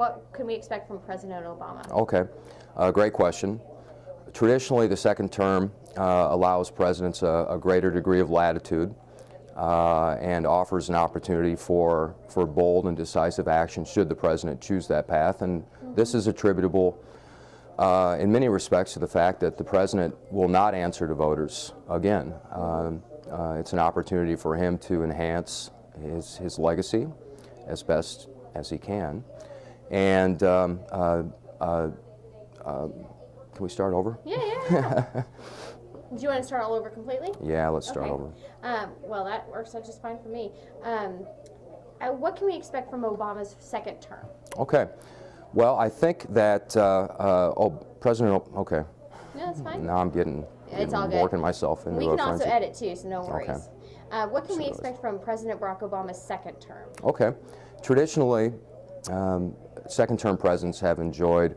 what can we expect from President Obama? Okay, great question. Traditionally, the second term allows presidents a greater degree of latitude and offers an opportunity for bold and decisive action should the president choose that path. And this is attributable in many respects to the fact that the president will not answer to voters again. It's an opportunity for him to enhance his legacy as best as he can. And can we start over? Yeah. Do you want to start all over completely? Yeah, let's start over. Well, that works out just fine for me. What can we expect from Obama's second term? Okay. Well, I think that, President, okay. No, that's fine. Now I'm getting It's all good. working myself into We a can also frenzy. edit too, so no worries. Okay. What can we expect from President Barack Obama's second term? Okay. Traditionally, second-term presidents have enjoyed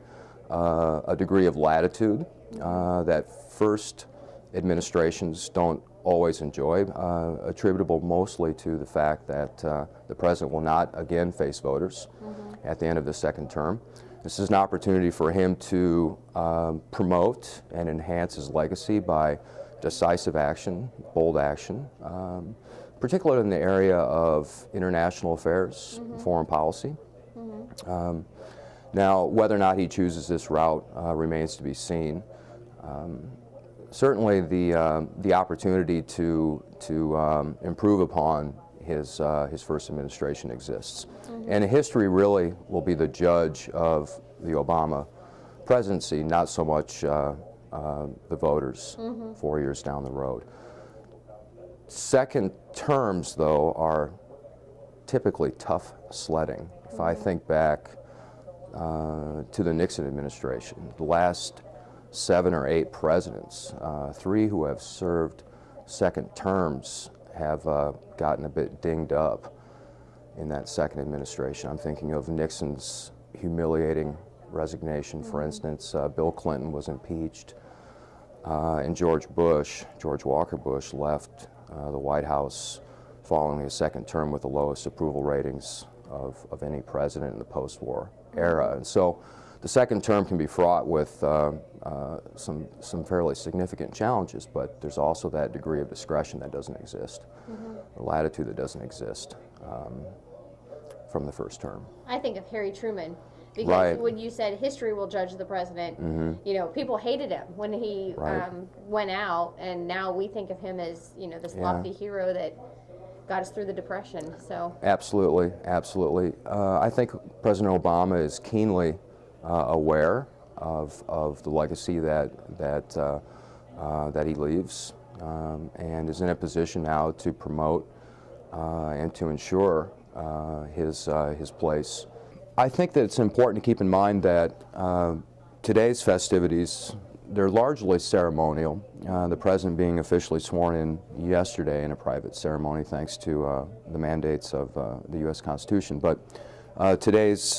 a degree of latitude that first administrations don't always enjoy, attributable mostly to the fact that the president will not again face voters at the end of the second term. This is an opportunity for him to promote and enhance his legacy by decisive action, bold action, particularly in the area of international affairs, foreign policy. Now, whether or not he chooses this route remains to be seen. Certainly, the opportunity to improve upon his first administration exists, and history really will be the judge of the Obama presidency, not so much the voters 4 years down the road. Second terms, though, are typically tough sledding. If I think back to the Nixon administration, the last 7 or 8 presidents, 3 who have served second terms have gotten a bit dinged up in that second administration. I'm thinking of Nixon's humiliating resignation, for instance. Bill Clinton was impeached, and George Walker Bush, left the White House following his second term with the lowest approval ratings of any president in the post-war era. And so the second term can be fraught with some fairly significant challenges, but there's also that degree of discretion that doesn't exist, the latitude that doesn't exist from the first term. I think of Harry Truman, because when you said history will judge the president, you know, people hated him when he went out, and now we think of him as, you know, this lofty hero that got us through the Depression. So absolutely. I think President Obama is keenly aware of the legacy that he leaves, and is in a position now to promote and to ensure his place. I think that it's important to keep in mind that today's festivities, they're largely ceremonial, the president being officially sworn in yesterday in a private ceremony thanks to the mandates of the U.S. Constitution. But today's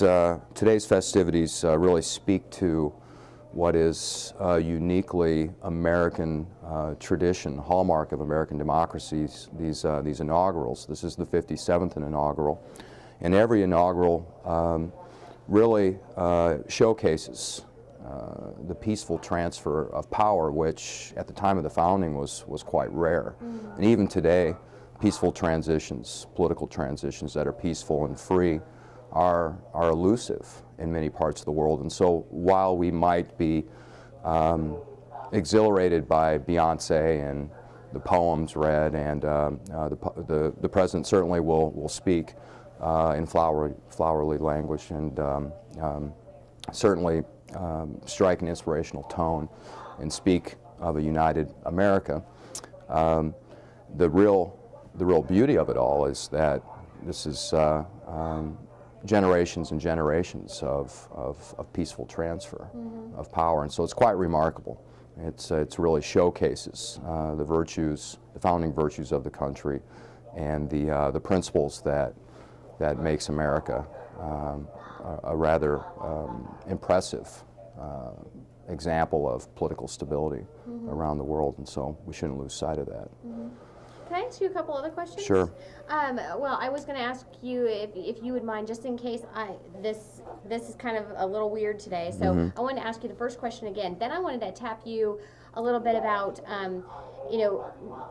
festivities really speak to what is a uniquely American tradition, hallmark of American democracies, these inaugurals. This is the 57th inaugural, and every inaugural really showcases the peaceful transfer of power, which at the time of the founding was quite rare. And even today, peaceful transitions, political transitions that are peaceful and free are elusive in many parts of the world. And so while we might be exhilarated by Beyonce and the poems read, and the president certainly will speak in flowery language, and certainly strike an inspirational tone and speak of a united America. The real beauty of it all is that this is generations and generations of peaceful transfer of power, and so it's quite remarkable. It's really showcases the virtues, the founding virtues of the country, and the principles that makes America a rather impressive example of political stability around the world, and so we shouldn't lose sight of that. Can I ask you a couple other questions? Sure. Well, I was going to ask you if you would mind, just in case this is kind of a little weird today. So I wanted to ask you the first question again. Then I wanted to tap you a little bit about, you know,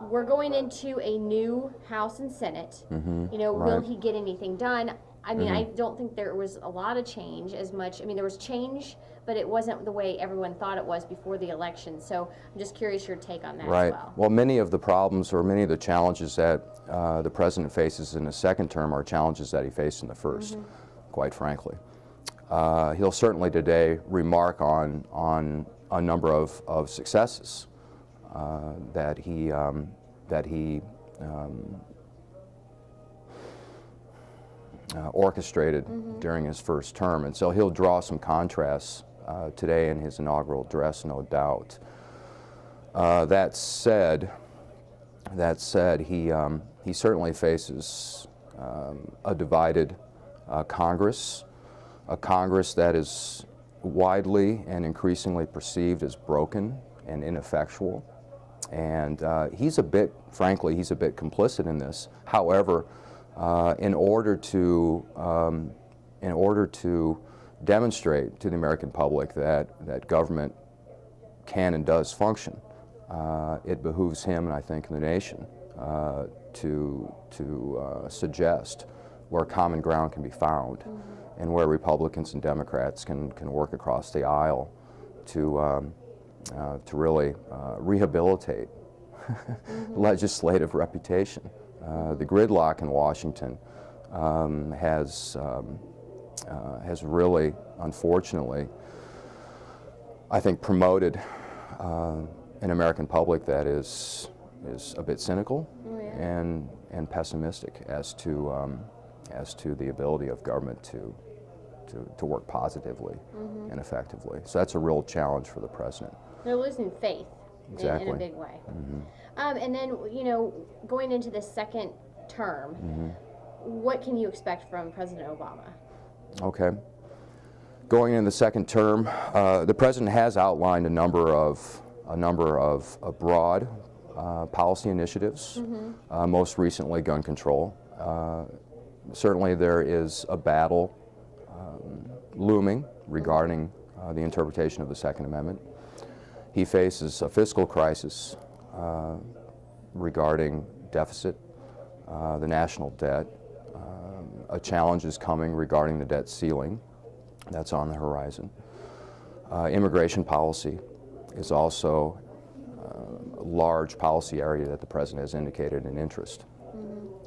we're going into a new House and Senate. You know, will he get anything done? I mean, I don't think there was a lot of change as much. I mean, there was change, but it wasn't the way everyone thought it was before the election. So I'm just curious your take on that as well. Well, many of the problems or many of the challenges that the president faces in the second term are challenges that he faced in the first, quite frankly. He'll certainly today remark on a number of successes that he orchestrated during his first term, and so he'll draw some contrasts today in his inaugural address, no doubt. That said, he certainly faces a divided Congress, a Congress that is widely and increasingly perceived as broken and ineffectual, and he's a bit, frankly, he's a bit complicit in this. However, in order to demonstrate to the American public that government can and does function, it behooves him, and I think the nation, to suggest where common ground can be found, and where Republicans and Democrats can work across the aisle to really rehabilitate legislative reputation. The gridlock in Washington has really, unfortunately, I think, promoted an American public that is a bit cynical and pessimistic as to the ability of government to work positively and effectively. So that's a real challenge for the president. They're losing faith in a big way. And then, you know, going into the second term, what can you expect from President Obama? Okay. Going into the second term, the president has outlined a number of broad policy initiatives. Most recently, gun control. Certainly, there is a battle looming regarding the interpretation of the Second Amendment. He faces a fiscal crisis regarding deficit, the national debt. A challenge is coming regarding the debt ceiling. That's on the horizon. Immigration policy is also a large policy area that the president has indicated an interest.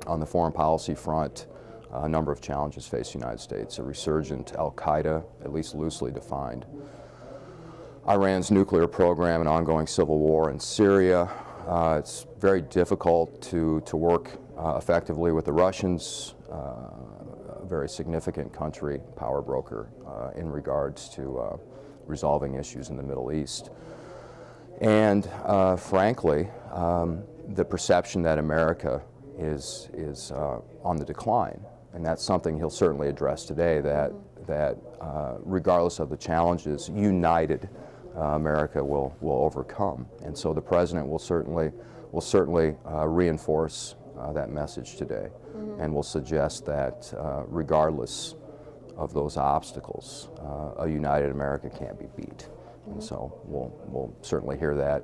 On the foreign policy front, a number of challenges face the United States. A resurgent al-Qaeda, at least loosely defined. Iran's nuclear program and ongoing civil war in Syria. It's very difficult to work effectively with the Russians, a very significant country, power broker, in regards to resolving issues in the Middle East. And frankly, the perception that America is on the decline. And that's something he'll certainly address today, that regardless of the challenges, united America will overcome. And so the president will certainly reinforce that message today, and will suggest that regardless of those obstacles, a united America can't be beat. And so we'll certainly hear that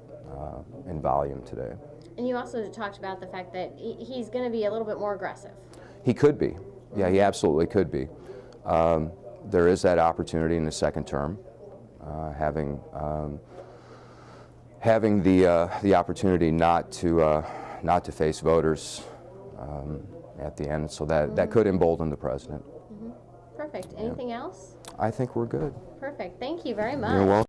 in volume today. And you also talked about the fact that he's going to be a little bit more aggressive. He could be. Yeah, he absolutely could be. There is that opportunity in the second term, having the opportunity not to face voters at the end, so that could embolden the president. Perfect. Anything else? I think we're good. Perfect. Thank you very much. You're welcome.